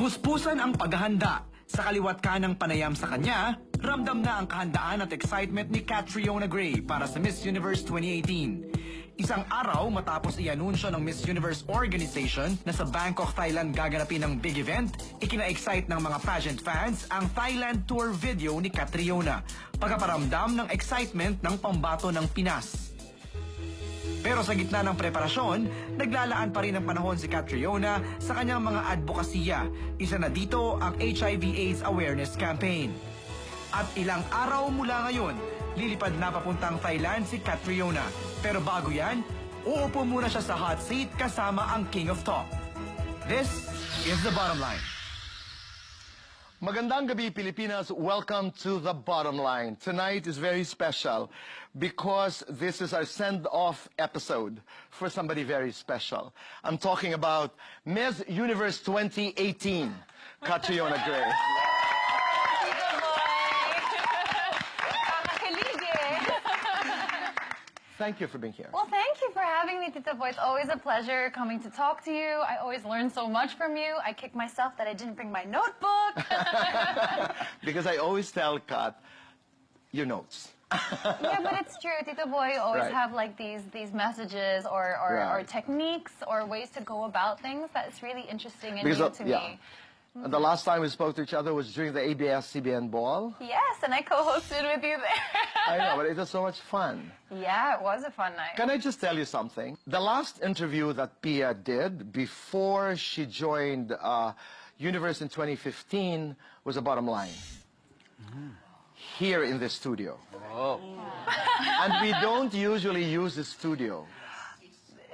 Puspusan ang paghahanda. Sa kaliwat kanang panayam sa kanya, ramdam na ang kahandaan at excitement ni Catriona para sa Miss Universe 2018. Isang araw matapos i-anunsyo ng Miss Universe Organization na sa Bangkok, Thailand gaganapin ang big event, ikina-excite ng mga pageant fans ang Thailand tour video ni Catriona, pagkaparamdam ng excitement ng pambato ng Pinas. Pero sa gitna ng preparasyon, naglalaan pa rin ng panahon si Catriona sa kanyang mga advokasya. Isa na dito ang HIV/AIDS Awareness Campaign. At ilang araw mula ngayon, lilipad na papuntang Thailand si Catriona. Pero bago yan, uupo muna siya sa hot seat kasama ang King of Talk. This is The Bottom Line. Magandang gabi, Pilipinas. Welcome to The Bottom Line. Tonight is very special because this is our send-off episode for somebody very special. I'm talking about Miss Universe 2018, Catriona Gray. Thank you for being here. Well, thank you for having me, Tito Boy. It's always a pleasure coming to talk to you. I always learn so much from you. I kick myself that I didn't bring my notebook. Because I always tell Kat, your notes. Yeah, but it's true. Tito Boy always Right. have like these messages or techniques or ways to go about things that's really interesting and new to me. And the last time we spoke to each other was during the ABS-CBN ball. Yes, and I co-hosted with you there. I know, but it was so much fun. Yeah, it was a fun night. Can I just tell you something? The last interview that Pia did before she joined Universe in 2015 was a Bottomlime. Here in the studio. Oh. And we don't usually use the studio.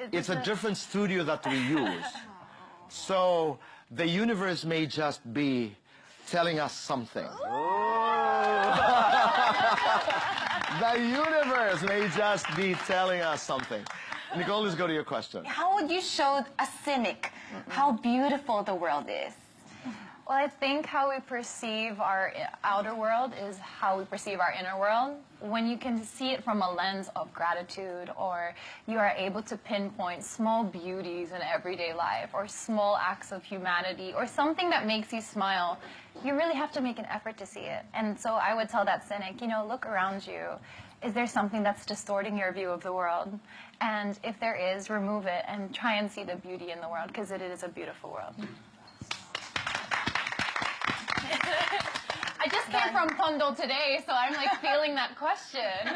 It's a different studio that we use. So the universe may just be telling us something. The universe may just be telling us something. Nicole, let's go to your question. How would you show a cynic how beautiful the world is? Well, I think how we perceive our outer world is how we perceive our inner world. When you can see it from a lens of gratitude, or you are able to pinpoint small beauties in everyday life, or small acts of humanity, or something that makes you smile, you really have to make an effort to see it. And so I would tell that cynic, you know, look around you. Is there something that's distorting your view of the world? And if there is, remove it and try and see the beauty in the world, because it is a beautiful world. I just came from Tondo today, so I'm like feeling that question.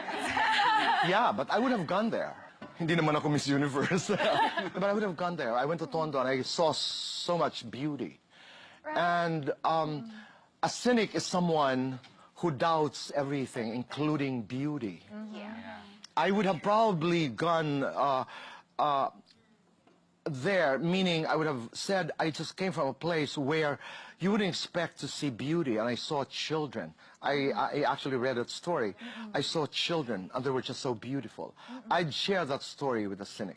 Yeah, but I would have gone there. Hindi naman ako Miss Universe. But I would have gone there. I went to Tondo and I saw so much beauty. Right. And a cynic is someone who doubts everything, including beauty. Yeah. I would have probably gone there, meaning I would have said I just came from a place where you wouldn't expect to see beauty, and I saw children. I actually read that story. I saw children, and they were just so beautiful. I'd share that story with a cynic.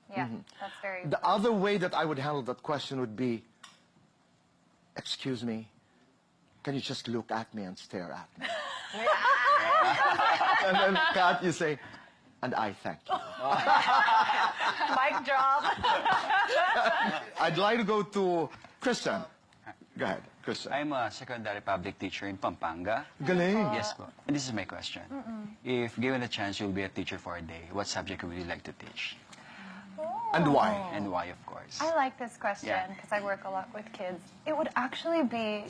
Yeah, that's very... The other way that I would handle that question would be, excuse me, can you just look at me and stare at me? And then, Kat, you say, and I thank you. Mic drop. I'd like to go to Christian. Go ahead, Christian. I'm a secondary public teacher in Pampanga. Galing. Yes po. And this is my question. If given a chance, you'll be a teacher for a day, what subject would you like to teach? And why? And why, of course? I like this question Yeah. because I work a lot with kids. It would actually be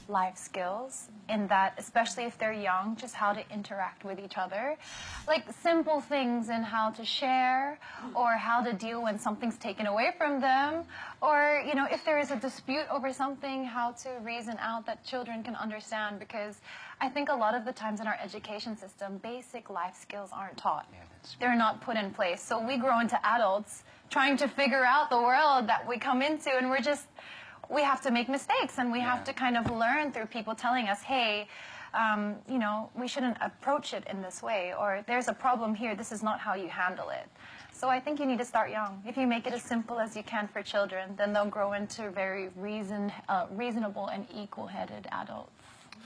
life skills, in that, especially if they're young, just how to interact with each other. Like simple things in how to share, or how to deal when something's taken away from them, or, you know, if there is a dispute over something, how to reason out that children can understand, because I think a lot of the times in our education system, basic life skills aren't taught. Yeah, that's They're not put in place. So we grow into adults trying to figure out the world that we come into, and we have to make mistakes, and we have to kind of learn through people telling us, hey, you know, we shouldn't approach it in this way, or there's a problem here, this is not how you handle it. So I think you need to start young. If you make it as simple as you can for children, then they'll grow into very reasonable and equal-headed adults.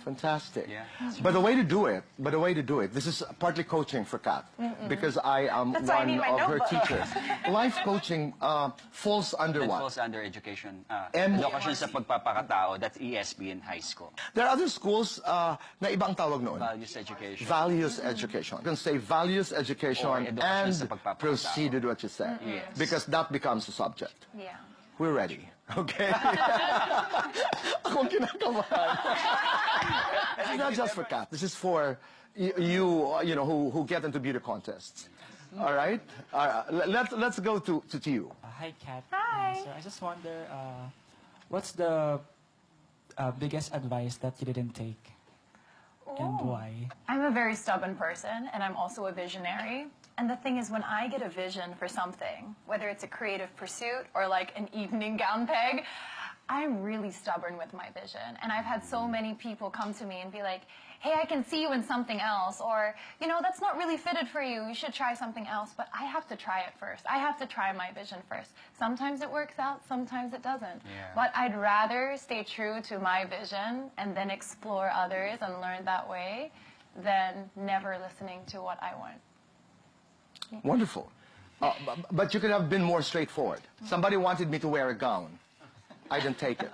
Fantastic. Yeah. But the way to do it, this is partly coaching for Kat, because I am That's why I one need my of her notebook. teachers. Life coaching falls under That what? falls under education. M- Education sa pagpapakatao, that's ESP in high school. There are other schools na ibang tawag noon. Values education. Values education. You can say values education Or education and sa pagpapakatao. proceed with what you said. Yes. Because that becomes the subject. Yeah. We're ready. Okay? Akong kinakabahan. This is not just for Kat. This is for you know, who get into beauty contests. All right? Let's go to you. Hi, Kat. Hi. So I just wonder, what's the biggest advice that you didn't take, and why? I'm a very stubborn person, and I'm also a visionary. And the thing is, when I get a vision for something, whether it's a creative pursuit or like an evening gown peg, I'm really stubborn with my vision. And I've had so many people come to me and be like, hey, I can see you in something else, or, you know, that's not really fitted for you. You should try something else. But I have to try it first. I have to try my vision first. Sometimes it works out, sometimes it doesn't. Yeah. But I'd rather stay true to my vision and then explore others and learn that way than never listening to what I want. Wonderful. But you could have been more straightforward. Somebody wanted me to wear a gown. I didn't take it.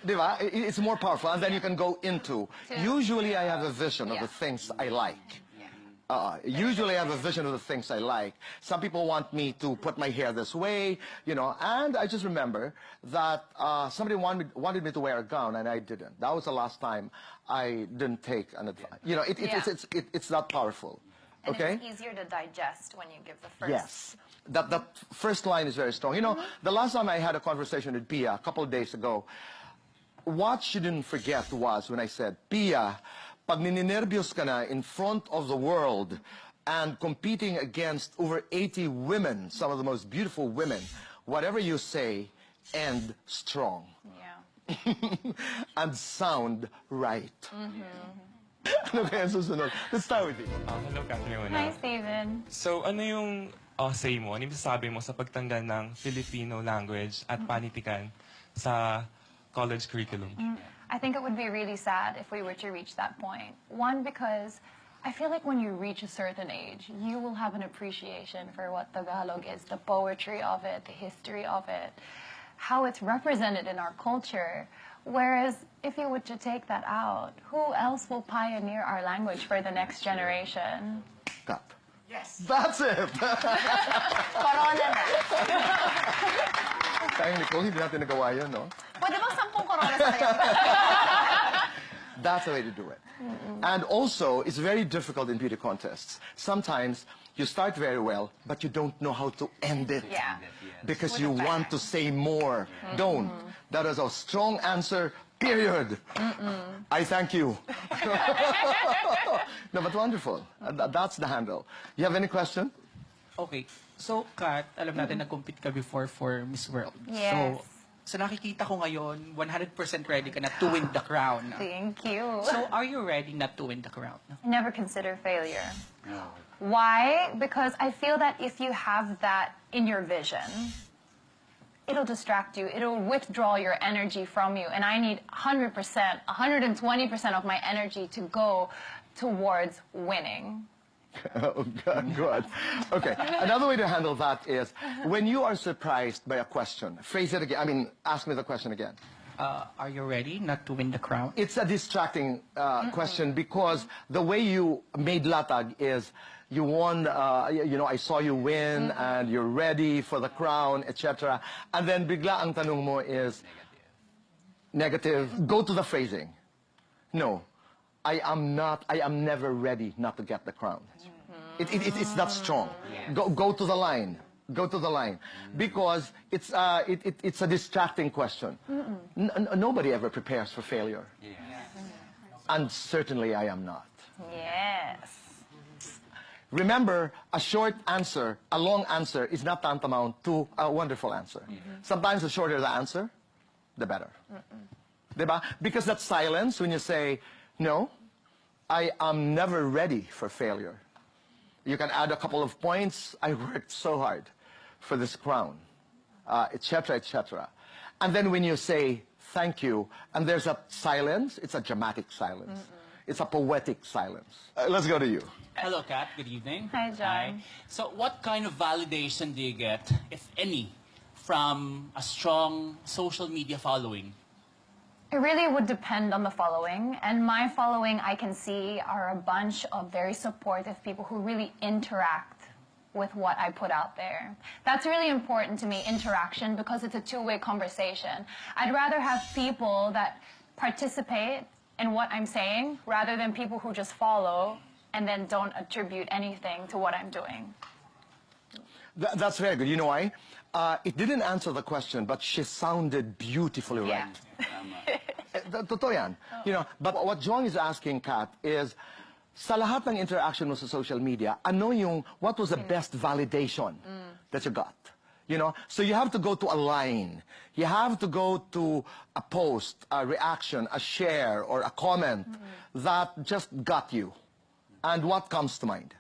Diba? It's more powerful, and then you can go into. Usually I have a vision of the things I like. Usually I have a vision of the things I like. Some people want me to put my hair this way, you know, and I just remember that somebody wanted me to wear a gown, and I didn't. That was the last time I didn't take an advice. You know, it's that powerful. And Okay? it's easier to digest when you give the first. Yes. That first line is very strong. You know, the last time I had a conversation with Pia, a couple of days ago, what she didn't forget was when I said, Pia, pag nininervyos ka na in front of the world and competing against over 80 women, some of the most beautiful women, whatever you say, end strong. Yeah. And sound right. Ano kaya susunod? Let's start with you. Hello, Catriona. Hi, Steven. So, ano yung say mo, ano yung sasabi mo sa pagtanggal ng Filipino language at panitikan sa college curriculum? I think it would be really sad if we were to reach that point. One, because I feel like when you reach a certain age, you will have an appreciation for what Tagalog is, the poetry of it, the history of it, how it's represented in our culture. Whereas if you were to take that out, who else will pioneer our language for the next generation? Cut. Yes. That's it. Corona na. Tayo, Nicole, hindi natin nagawa yun, no? Pwede bang 10 corona sa kayo? That's the way to do it. And also, it's very difficult in beauty contests. Sometimes you start very well, but you don't know how to end it. Yeah. Because you want to say more. Don't. That is a strong answer, period. I thank you. No, but wonderful. That's the handle. You have any question? Okay. So, Kat, alam natin nag-compete ka before for Miss World. Yes. So, nakikita ko ngayon, 100% ready ka na to win the crown. Thank you. So, are you ready not to win the crown? Never consider failure. Why? Because I feel that if you have that in your vision, it'll distract you. It'll withdraw your energy from you. And I need 100%, 120% of my energy to go towards winning. Oh, good. Okay. Another way to handle that is when you are surprised by a question, phrase it again. I mean, ask me the question again. Are you ready not to win the crown? It's a distracting question because the way you made latag is you won, you know, I saw you win and you're ready for the crown, etc. And then bigla ang tanong mo is negative. Go to the phrasing. No, I am never ready not to get the crown. It's that strong. Go to the line. Go to the line. Because it's a distracting question. Nobody ever prepares for failure. And certainly I am not. Yes. Remember, a short answer, a long answer is not tantamount to a wonderful answer. Sometimes the shorter the answer, the better. Diba? Because that silence when you say, no, I am never ready for failure. You can add a couple of points. I worked so hard for this crown, etc., etc. And then when you say Thank you. And there's a silence. It's a dramatic silence. It's a poetic silence. Let's go to you. Hello, Kat. Good evening. Hi, John. So what kind of validation do you get, if any, from a strong social media following? It really would depend on the following. And my following, I can see, are a bunch of very supportive people who really interact with what I put out there. That's really important to me, interaction, because it's a two-way conversation. I'd rather have people that participate in what I'm saying rather than people who just follow and then don't attribute anything to what I'm doing. That's very good. You know why? It didn't answer the question, but she sounded beautifully Yeah. right. Totoo yan. You know, but what John is asking, Kat, is sa lahat ng interaction mo sa social media, what was the best validation that you got? You know, so you have to go to a line. You have to go to a post, a reaction, a share, or a comment that just got you. And what comes to mind?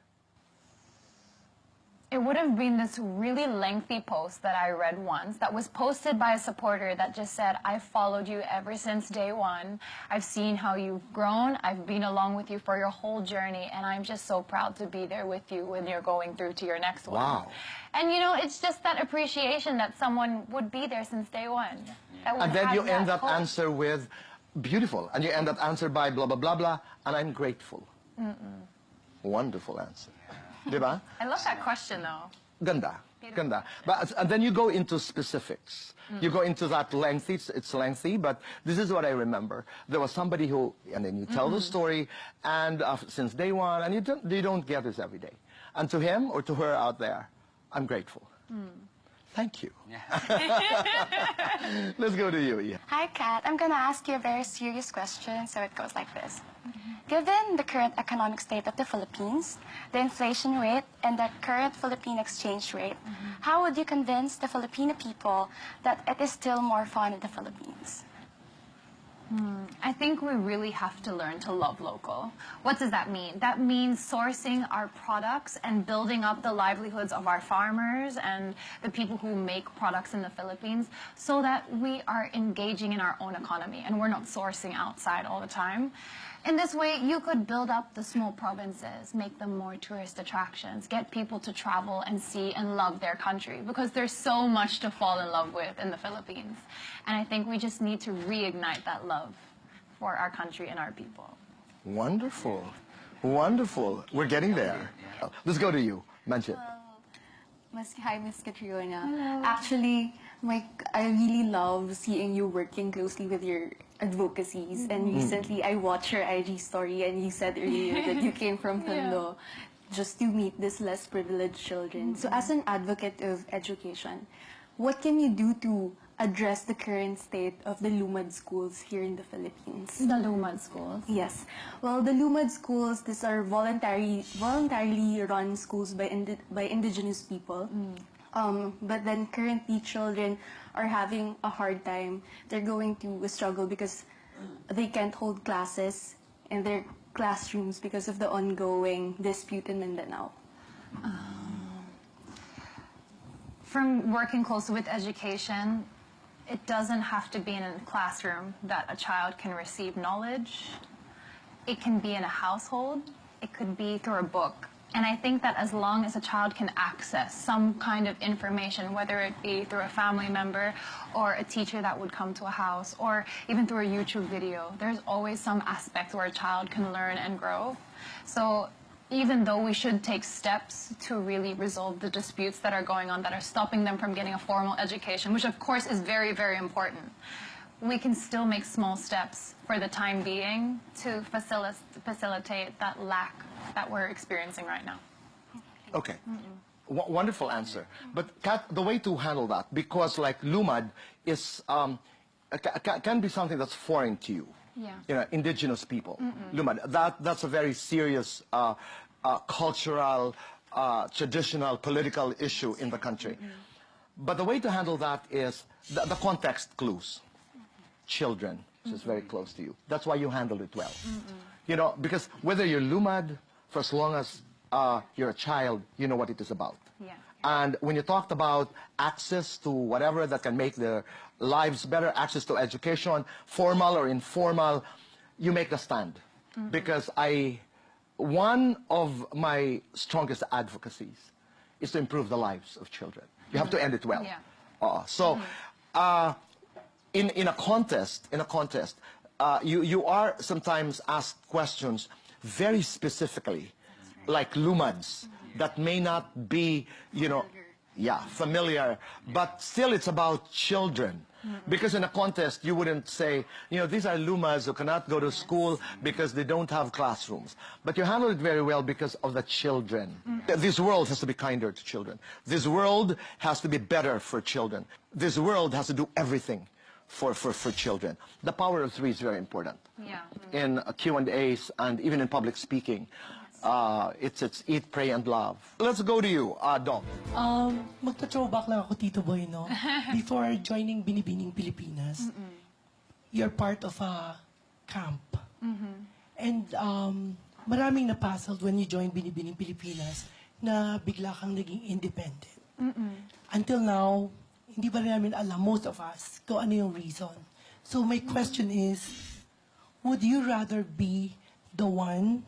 It would have been this really lengthy post that I read once that was posted by a supporter that just said, "I've followed you ever since day one. I've seen how you've grown. I've been along with you for your whole journey, and I'm just so proud to be there with you when you're going through to your next one." Wow. And you know, it's just that appreciation that someone would be there since day one. And then you end that answer with beautiful. And you end that answer by blah, blah, blah, blah, and I'm grateful. Wonderful answer. Diba? I love that question, though. Ganda. Ganda. But, and then you go into specifics. You go into that lengthy, it's lengthy, but this is what I remember. There was somebody who, and then you tell the story, and since day one, and you don't get this every day. And to him or to her out there, I'm grateful. Thank you. Let's go to you, Ian. Hi, Kat. I'm going to ask you a very serious question, so it goes like this. Given the current economic state of the Philippines, the inflation rate, and the current Philippine exchange rate, how would you convince the Filipino people that it is still more fun in the Philippines? I think we really have to learn to love local. What does that mean? That means sourcing our products and building up the livelihoods of our farmers and the people who make products in the Philippines so that we are engaging in our own economy and we're not sourcing outside all the time. In this way, you could build up the small provinces, make them more tourist attractions, get people to travel and see and love their country because there's so much to fall in love with in the Philippines. And I think we just need to reignite that love for our country and our people. Wonderful. Wonderful. We're getting there. Let's go to you, Manchit. Hi, Miss Catriona. Actually, I really love seeing you working closely with your advocacies. And recently, I watched your IG story, and you said earlier that you came from Tondo just to meet these less privileged children. So as an advocate of education, what can you do to address the current state of the LUMAD schools here in the Philippines? The LUMAD schools? Yes. Well, the LUMAD schools, these are voluntarily run schools by indigenous people. But then currently children are having a hard time. They're going through a struggle because they can't hold classes in their classrooms because of the ongoing dispute in Mindanao. From working closely with education, it doesn't have to be in a classroom that a child can receive knowledge. It can be in a household. It could be through a book. And I think that as long as a child can access some kind of information, whether it be through a family member or a teacher that would come to a house or even through a YouTube video, there's always some aspect where a child can learn and grow. So even though we should take steps to really resolve the disputes that are going on that are stopping them from getting a formal education, which of course is very, very important, we can still make small steps for the time being to facilitate that lack that we're experiencing right now. Okay. Wonderful answer. But Kat, the way to handle that, because like LUMAD is, can be something that's foreign to you. Yeah. You know, indigenous people. LUMAD, that's a very serious cultural, traditional, political issue in the country. But the way to handle that is the context clues. Children, which is very close to you. That's why you handle it well. You know, because whether you're LUMAD, for as long as you're a child, you know what it is about. Yeah. And when you talked about access to whatever that can make their lives better, access to education, formal or informal, you make a stand. Because one of my strongest advocacies is to improve the lives of children. You have to end it well. Yeah. In a contest, you are sometimes asked questions very specifically, like LUMADs, that may not be, familiar, but still it's about children. Because in a contest, you wouldn't say, these are LUMAs who cannot go to school because they don't have classrooms. But you handle it very well because of the children. This world has to be kinder to children. This world has to be better for children. This world has to do everything for children. The power of three is very important. Yeah. In Q&As and even in public speaking. It's eat, pray, and love. Let's go to you, Dom. Magta-throwback lang ako, Tito Boy, no? Before joining Binibining Pilipinas, you're part of a camp. And maraming napuzzled when you joined Binibining Pilipinas na bigla kang naging independent. Until now, hindi ba rin namin alam, most of us, kung ano yung reason. So my question is, would you rather be the one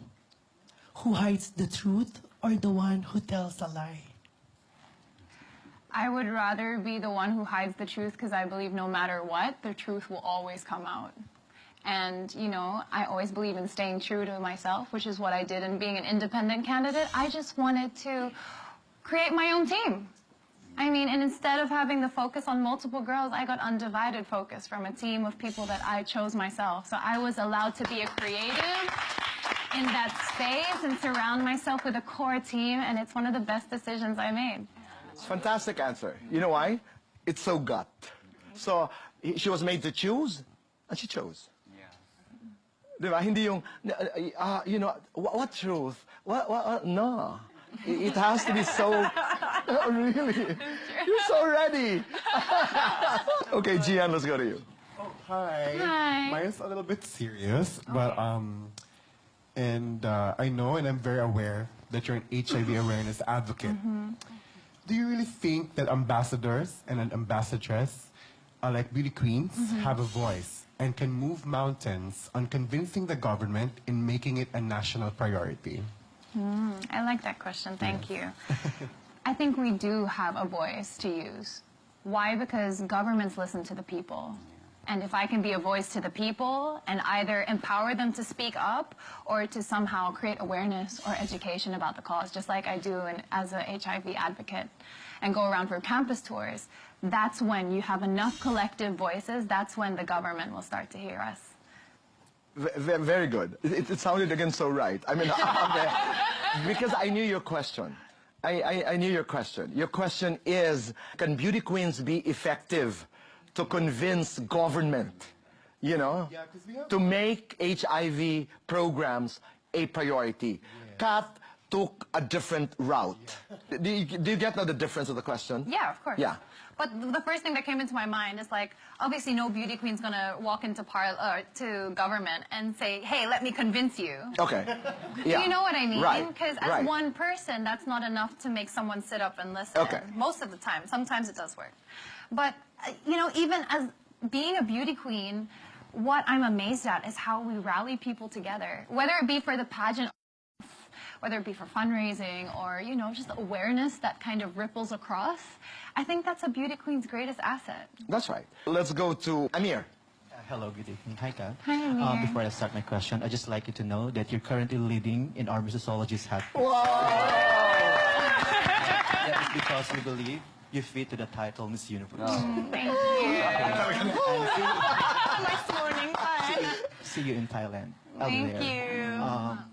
who hides the truth or the one who tells a lie? I would rather be the one who hides the truth because I believe no matter what, the truth will always come out. And, I always believe in staying true to myself, which is what I did in being an independent candidate. I just wanted to create my own team. And instead of having the focus on multiple girls, I got undivided focus from a team of people that I chose myself. So I was allowed to be a creative in that space and surround myself with a core team, and it's one of the best decisions I made. It's a fantastic answer. You know why? It's so gut. So she was made to choose, and she chose. Yeah. Diba? Hindi yung, what truth? What? No. It has to be so, really? You're so ready. Okay, Gian, let's go to you. Oh, hi. Hi. Mine's a little bit serious, but and I know and I'm very aware that you're an HIV awareness advocate. Do you really think that ambassadors and an ambassadress, like beauty queens, have a voice and can move mountains on convincing the government in making it a national priority? I like that question. Thank you. I think we do have a voice to use. Why? Because governments listen to the people. And if I can be a voice to the people and either empower them to speak up or to somehow create awareness or education about the cause, just like I do as an HIV advocate, and go around for campus tours, that's when you have enough collective voices, that's when the government will start to hear us. Very good. It sounded again so right. Because I knew your question. I knew your question. Your question is, can beauty queens be effective to convince government, to make HIV programs a priority? Kat took a different route. Do you get the difference of the question? Yeah, of course. Yeah. But the first thing that came into my mind is obviously no beauty queen's gonna walk into to government and say, hey, let me convince you. Okay. Yeah. Do you know what I mean? Right. Because as one person, that's not enough to make someone sit up and listen. Okay. Most of the time. Sometimes it does work. But, even as being a beauty queen, what I'm amazed at is how we rally people together. Whether it be for the pageant, whether it be for fundraising or, just awareness that kind of ripples across. I think that's a beauty queen's greatest asset. That's right. Let's go to Amir. Hello, good evening. Hi, Kat. Hi, Amir. Before I start my question, I'd just like you to know that you're currently leading in our Missology's hat. Wow! That is because we believe you fit to the title Miss Universe. Thank you. Next morning, bye. See you in Thailand. Thank you.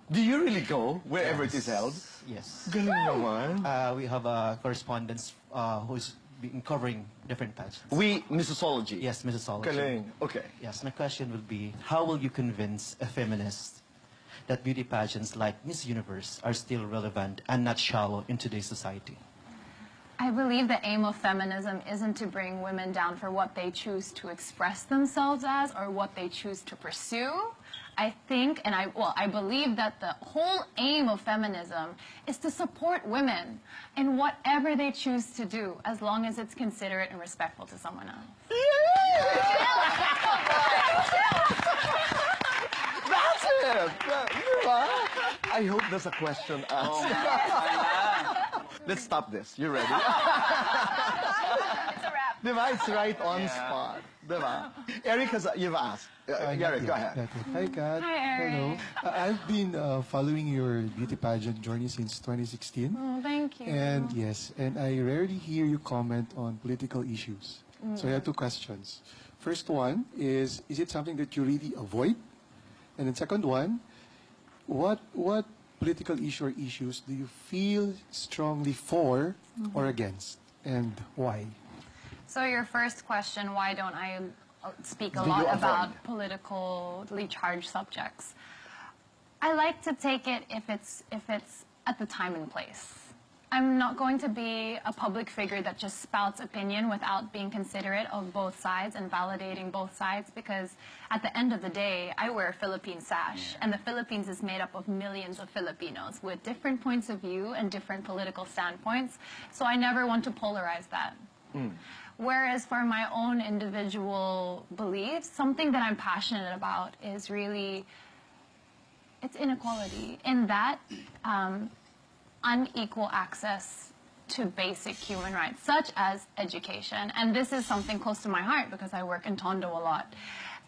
Do you really go wherever it is held? Yes. Galing naman. We have a correspondent who's been covering different pageants. Missology? Yes, Missology. Galing. Okay. Yes, my question would be, how will you convince a feminist that beauty pageants like Miss Universe are still relevant and not shallow in today's society? I believe the aim of feminism isn't to bring women down for what they choose to express themselves as or what they choose to pursue. I think, and I believe that the whole aim of feminism is to support women in whatever they choose to do, as long as it's considerate and respectful to someone else. That's it! I hope there's a question asked. Let's stop this. You ready? It's a wrap. Diba? It's right on spot. Diba? Eric, you've asked. Eric, go ahead. Hi, Kat. Hi, Eric. Hello. I've been following your beauty pageant journey since 2016. Oh, thank you. And yes, and I rarely hear you comment on political issues. So I have two questions. First one is it something that you really avoid? And then second one, what political issue or issues do you feel strongly for or against, and why? So your first question, why don't I speak a Do lot you avoid? about politically charged subjects? I like to take it if it's at the time and place. I'm not going to be a public figure that just spouts opinion without being considerate of both sides and validating both sides, because at the end of the day, I wear a Philippine sash, and the Philippines is made up of millions of Filipinos with different points of view and different political standpoints, so I never want to polarize that. Whereas for my own individual beliefs, something that I'm passionate about is really, it's inequality. In that, unequal access to basic human rights, such as education. And this is something close to my heart because I work in Tondo a lot.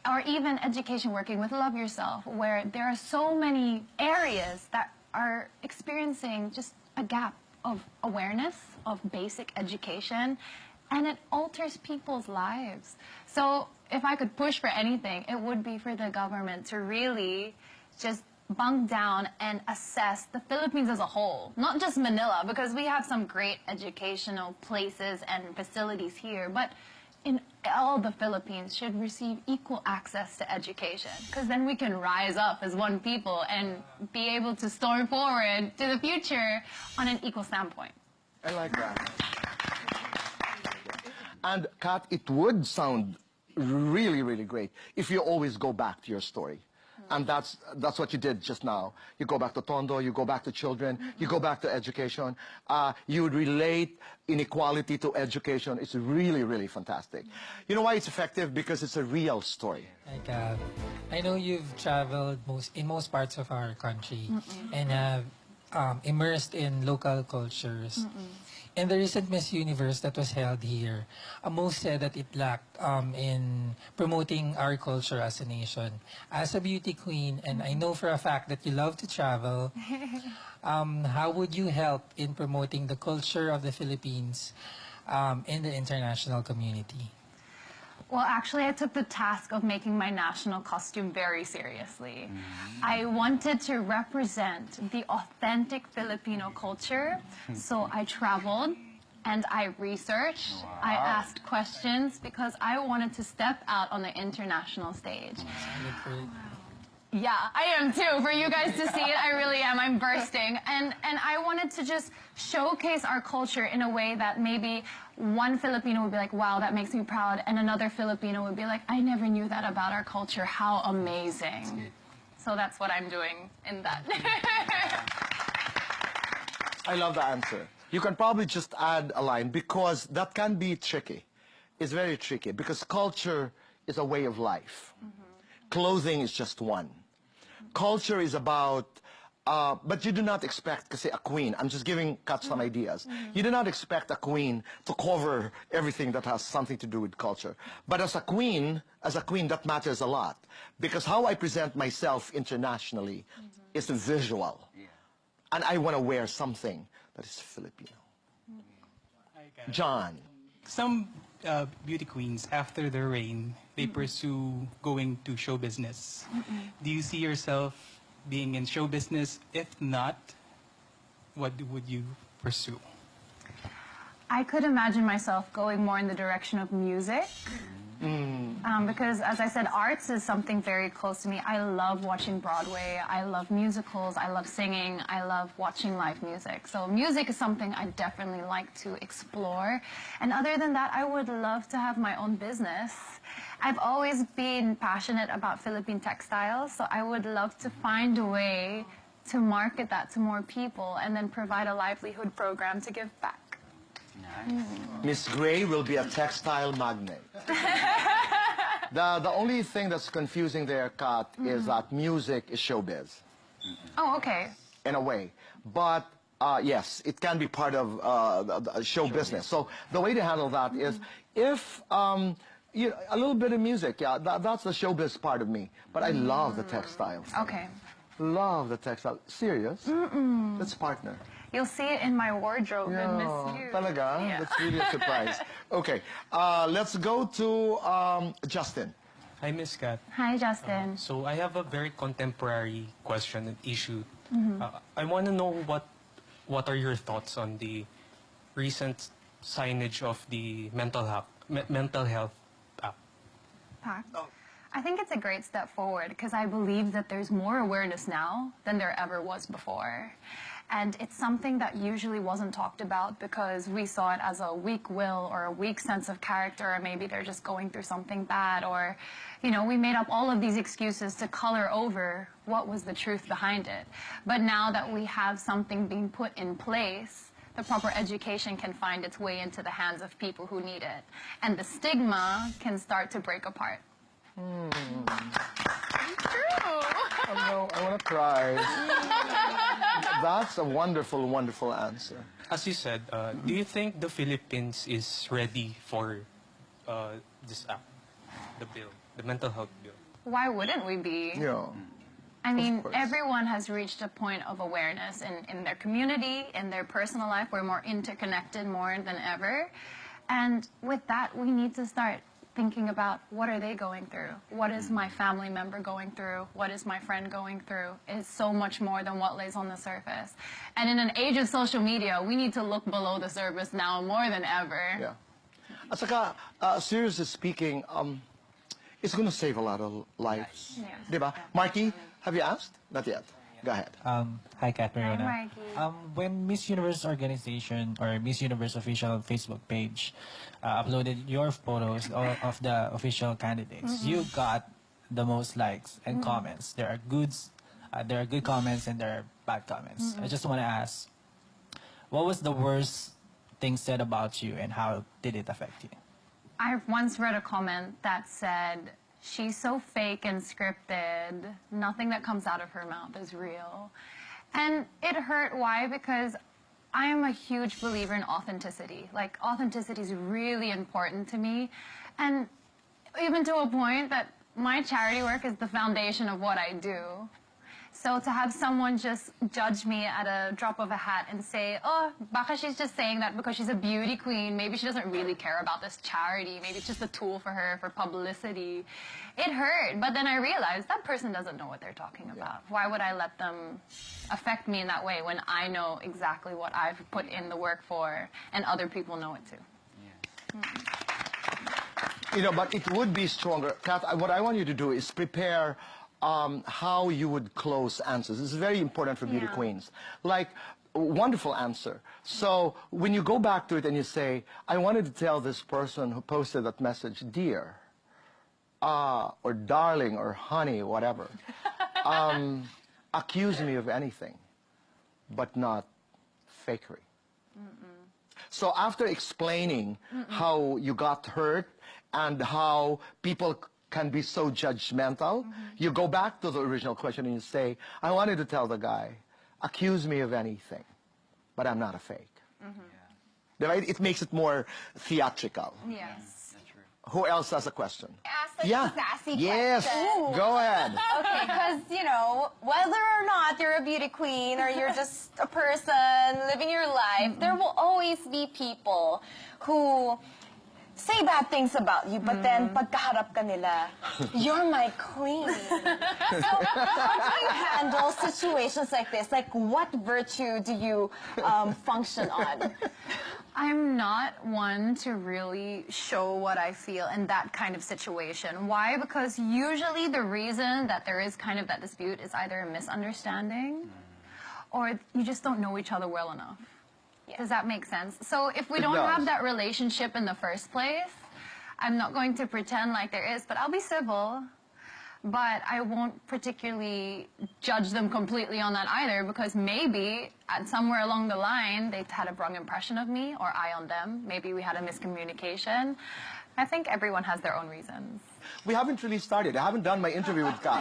Or even education working with Love Yourself, where there are so many areas that are experiencing just a gap of awareness of basic education, and it alters people's lives. So if I could push for anything, it would be for the government to really just bunk down and assess the Philippines as a whole, not just Manila, because we have some great educational places and facilities here, but in all the Philippines should receive equal access to education, because then we can rise up as one people and be able to storm forward to the future on an equal standpoint. I like that. And Kat, it would sound really, really great if you always go back to your story. And that's what you did just now. You go back to Tondo, you go back to children, you go back to education. You would relate inequality to education. It's really, really fantastic. You know why it's effective? Because it's a real story. Like, I know you've traveled in most parts of our country and have immersed in local cultures. In the recent Miss Universe that was held here, most said that it lacked in promoting our culture as a nation. As a beauty queen, and I know for a fact that you love to travel, how would you help in promoting the culture of the Philippines in the international community? Well, actually, I took the task of making my national costume very seriously. I wanted to represent the authentic Filipino culture, so I traveled and I researched, I asked questions, because I wanted to step out on the international stage. Yeah, I am too. For you guys to see it, I really am. I'm bursting. And I wanted to just showcase our culture in a way that maybe one Filipino would be like, wow, that makes me proud. And another Filipino would be like, I never knew that about our culture. How amazing. So that's what I'm doing in that. I love the answer. You can probably just add a line, because that can be tricky. It's very tricky, because culture is a way of life. Clothing is just one. Culture is about, but you do not expect, say, a queen. I'm just giving Kat some ideas. You do not expect a queen to cover everything that has something to do with culture. But as a queen, that matters a lot. Because how I present myself internationally is visual. And I want to wear something that is Filipino. John. Some beauty queens, after their reign, they pursue going to show business. Do you see yourself being in show business? If not, what would you pursue? I could imagine myself going more in the direction of music. Because, as I said, arts is something very close to me. I love watching Broadway. I love musicals. I love singing. I love watching live music. So music is something I definitely like to explore. And other than that, I would love to have my own business. I've always been passionate about Philippine textiles, so I would love to find a way to market that to more people and then provide a livelihood program to give back. Miss Gray will be a textile magnate. The only thing that's confusing there, Kat, is that music is showbiz. Oh, okay. In a way. But yes, it can be part of the show business. So the way to handle that is if a little bit of music, yeah, that's the showbiz part of me. But I love the textiles. Okay. Love the textile. Serious? Let's partner. You'll see it in my wardrobe and Miss You. Talaga? Yeah. That's really a surprise. Okay, let's go to Justin. Hi, Miss Kat. Hi, Justin. So I have a very contemporary question and issue. I want to know what are your thoughts on the recent signage of the mental health app? Pack. I think it's a great step forward because I believe that there's more awareness now than there ever was before. And it's something that usually wasn't talked about because we saw it as a weak will or a weak sense of character, or maybe they're just going through something bad, or, you know, we made up all of these excuses to color over what was the truth behind it. But now that we have something being put in place, the proper education can find its way into the hands of people who need it. And the stigma can start to break apart. I want to cry. That's a wonderful, wonderful answer. As you said, do you think the Philippines is ready for this app, the bill, the mental health bill? Why wouldn't we be? Yeah. I mean, everyone has reached a point of awareness in their community, in their personal life. We're more interconnected more than ever. And with that, we need to start thinking about what are they going through? What is my family member going through? What is my friend going through? It's so much more than what lays on the surface. And in an age of social media, we need to look below the surface now more than ever. Yeah. At saka, seriously speaking, it's going to save a lot of lives. Yes. Diba? Marky, have you asked? Not yet. Go ahead. Hi, Catriona. Hi, Marky. When Miss Universe organization or Miss Universe official Facebook page uploaded your photos of the official candidates, you got the most likes and comments. There are good comments and there are bad comments. I just want to ask, what was the worst thing said about you and how did it affect you? I once read a comment that said, "She's so fake and scripted. Nothing that comes out of her mouth is real." And it hurt. Why? Because I am a huge believer in authenticity. Like, authenticity is really important to me. And even to a point that my charity work is the foundation of what I do. So to have someone just judge me at a drop of a hat and say, "Oh, baka she's just saying that because she's a beauty queen. Maybe she doesn't really care about this charity. Maybe it's just a tool for her for publicity." It hurt. But then I realized that person doesn't know what they're talking about. Why would I let them affect me in that way when I know exactly what I've put in the work for and other people know it too? You know, but it would be stronger. Kat, what I want you to do is prepare how you would close answers. This is very important for beauty queens. Like, wonderful answer. So when you go back to it and you say, "I wanted to tell this person who posted that message, dear, or darling, or honey, whatever, accuse me of anything, but not fakery." So after explaining how you got hurt and how people can be so judgmental, you go back to the original question and you say, "I wanted to tell the guy, accuse me of anything, but I'm not a fake." Right? It makes it more theatrical. Yes. Who else has a question? Ask a sassy Yes. question. Go ahead. Okay, because, you know, whether or not you're a beauty queen or you're just a person living your life, there will always be people who say bad things about you, but then pagkaharap ka nila, "You're my queen." So how do you handle situations like this? Like, what virtue do you function on? I'm not one to really show what I feel in that kind of situation. Why? Because usually the reason that there is kind of that dispute is either a misunderstanding or you just don't know each other well enough. Does that make sense? So if we don't have that relationship in the first place, I'm not going to pretend like there is, but I'll be civil. But I won't particularly judge them completely on that either, because maybe at somewhere along the line they had a wrong impression of me, or I on them. Maybe we had a miscommunication. I think everyone has their own reasons. We haven't really started. I haven't done my interview with Kat.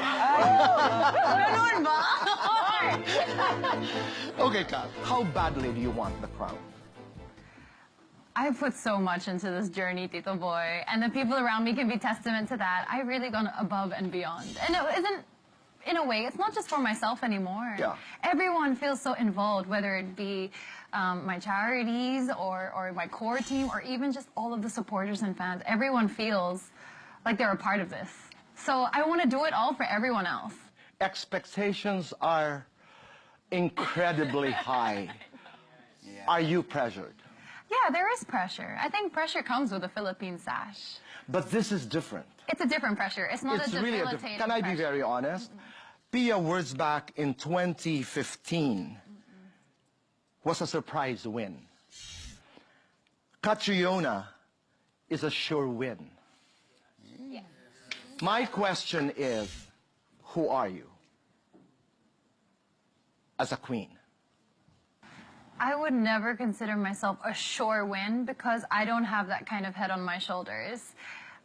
Okay, Kat, how badly do you want the crown? I put so much into this journey, Tito Boy, and the people around me can be testament to that. I've really gone above and beyond. And it isn't, in a way, it's not just for myself anymore. Yeah. Everyone feels so involved, whether it be my charities or my core team or even just all of the supporters and fans. Everyone feels like they're a part of this. So I want to do it all for everyone else. Expectations are incredibly high. Are you pressured? Yeah, there is pressure. I think pressure comes with a Philippine sash. But this is different. It's a different pressure. It's not It's a really debilitating Can I be pressure. very honest? Pia Wurzbach in 2015 was a surprise win. Catriona is a sure win. My question is, who are you as a queen? I would never consider myself a sure win because I don't have that kind of head on my shoulders.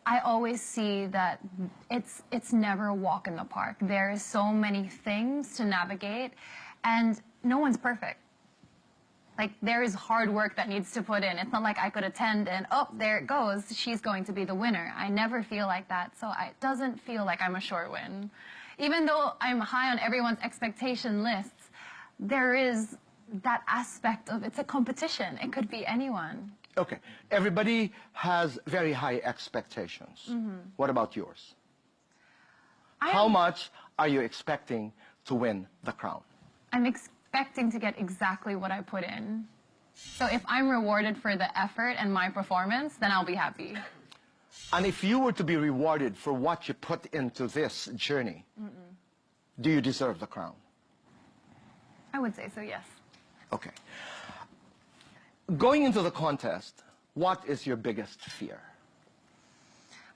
I always see that it's never a walk in the park. There is so many things to navigate, and no one's perfect. Like, there is hard work that needs to put in. It's not like I could attend and, oh, there it goes, she's going to be the winner. I never feel like that, so it doesn't feel like I'm a sure win. Even though I'm high on everyone's expectation lists, there is that aspect of it's a competition. It could be anyone. Okay, everybody has very high expectations. What about yours? How much are you expecting to win the crown? I'm expecting to get exactly what I put in. So if I'm rewarded for the effort and my performance, then I'll be happy. And if you were to be rewarded for what you put into this journey, do you deserve the crown? I would say so, yes. Okay. Going into the contest, what is your biggest fear?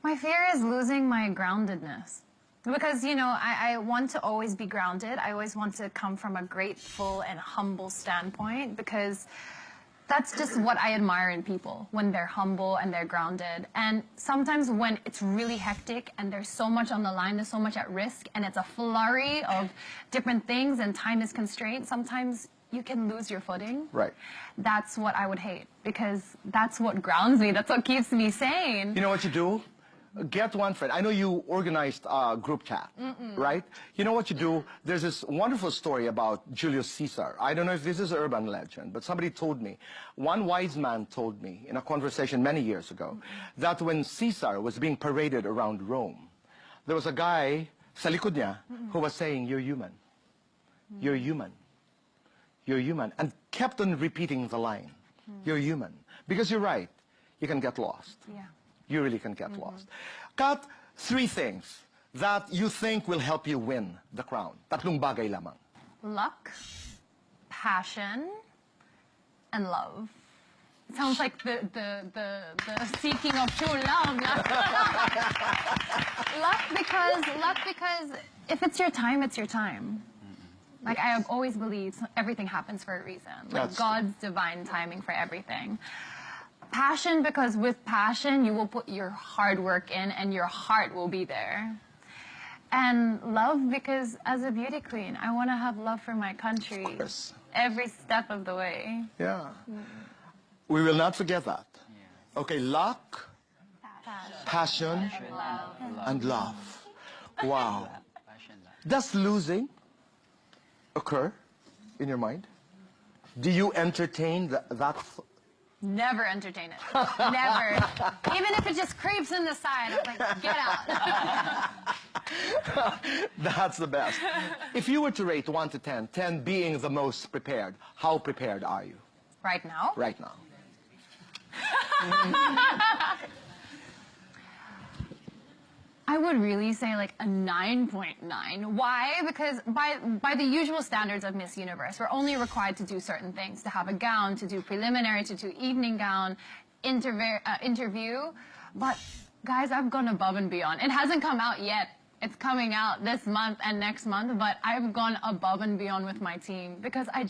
My fear is losing my groundedness. Because, you know, I want to always be grounded. I always want to come from a grateful and humble standpoint because that's just what I admire in people, when they're humble and they're grounded. And sometimes when it's really hectic and there's so much on the line, there's so much at risk, and it's a flurry of different things and time is constrained, sometimes you can lose your footing. Right. That's what I would hate because that's what grounds me. That's what keeps me sane. You know what you do? Get one friend. I know you organized a group chat, right? You know what you do? There's this wonderful story about Julius Caesar. I don't know if this is an urban legend, but somebody told me, one wise man told me in a conversation many years ago, that when Caesar was being paraded around Rome, there was a guy, sa likod niya, who was saying, "You're human. You're human. You're human," and kept on repeating the line, "You're human." Because you're right, you can get lost. Yeah. You really can get lost. Kat, 3 things that you think will help you win the crown. Tatlong bagay lamang. Luck, passion, and love. It sounds like the seeking of true love. Luck because if it's your time, it's your time. Like, I have always believed everything happens for a reason. Like, God's divine timing for everything. Passion, because with passion, you will put your hard work in and your heart will be there. And love, because as a beauty queen, I want to have love for my country. Of course. Every step of the way. Yeah. We will not forget that. Okay, luck, passion, and love. Wow. Does losing occur in your mind? Do you entertain that? Never entertain it. Never. Even if it just creeps in the side, I'm like, get out. That's the best. If you were to rate 1 to 10, 10 being the most prepared, how prepared are you? Right now? Right now. I would really say like a 9.9. Why? Because by the usual standards of Miss Universe, we're only required to do certain things, to have a gown, to do preliminary, to do evening gown, interview. But guys, I've gone above and beyond. It hasn't come out yet. It's coming out this month and next month, but I've gone above and beyond with my team because I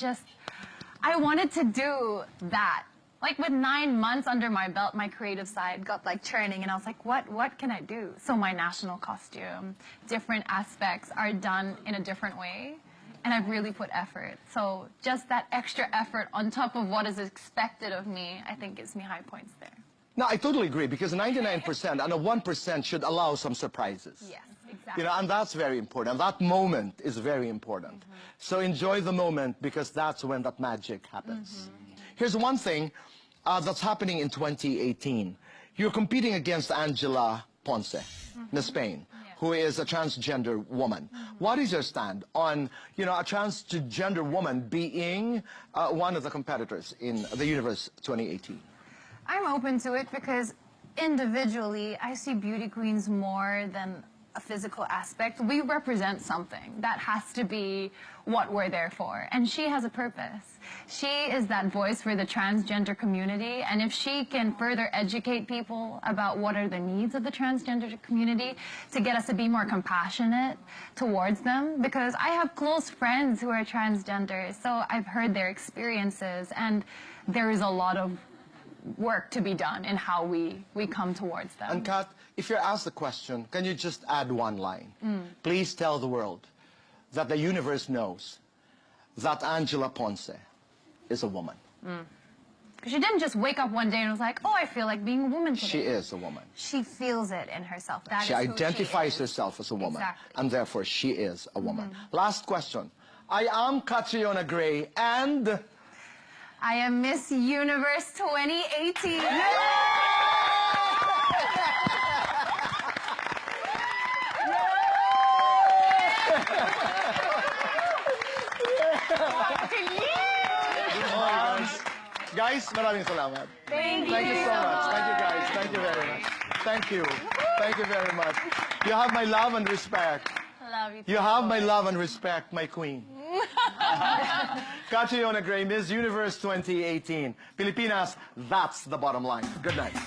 wanted to do that. Like with 9 months under my belt, my creative side got like churning and I was like, what can I do? So my national costume, different aspects are done in a different way. And I've really put effort. So just that extra effort on top of what is expected of me, I think gives me high points there. No, I totally agree because 99% and a 1% should allow some surprises. Yes, exactly. You know, and that's very important. And that moment is very important. So enjoy the moment because that's when that magic happens. Here's one thing that's happening in 2018. You're competing against Angela Ponce, in Spain, who is a transgender woman. What is your stand on, you know, a transgender woman being one of the competitors in the Universe 2018? I'm open to it because individually, I see beauty queens more than a physical aspect. We represent something. That has to be what we're there for. And she has a purpose. She is that voice for the transgender community. And if she can further educate people about what are the needs of the transgender community to get us to be more compassionate towards them, because I have close friends who are transgender, so I've heard their experiences, and there is a lot of work to be done in how we come towards them. And Kat, if you're asked the question, can you just add one line? Please tell the world that the universe knows that Angela Ponce is a woman. Because she didn't just wake up one day and was like, oh, I feel like being a woman today. She is a woman. She feels it in herself. That She is who identifies she is. herself as a woman, Exactly. and therefore she is a woman. Last question. I am Catriona Gray, and I am Miss Universe 2018. Guys, maraming salamat. Thank you. Thank you so much. Thank you, guys. Thank you very much. Thank you. Thank you very much. You have my love and respect. Love you. You have my love and respect, my queen. Catriona Gray, Miss Universe 2018. Pilipinas, that's the bottom line. Good night.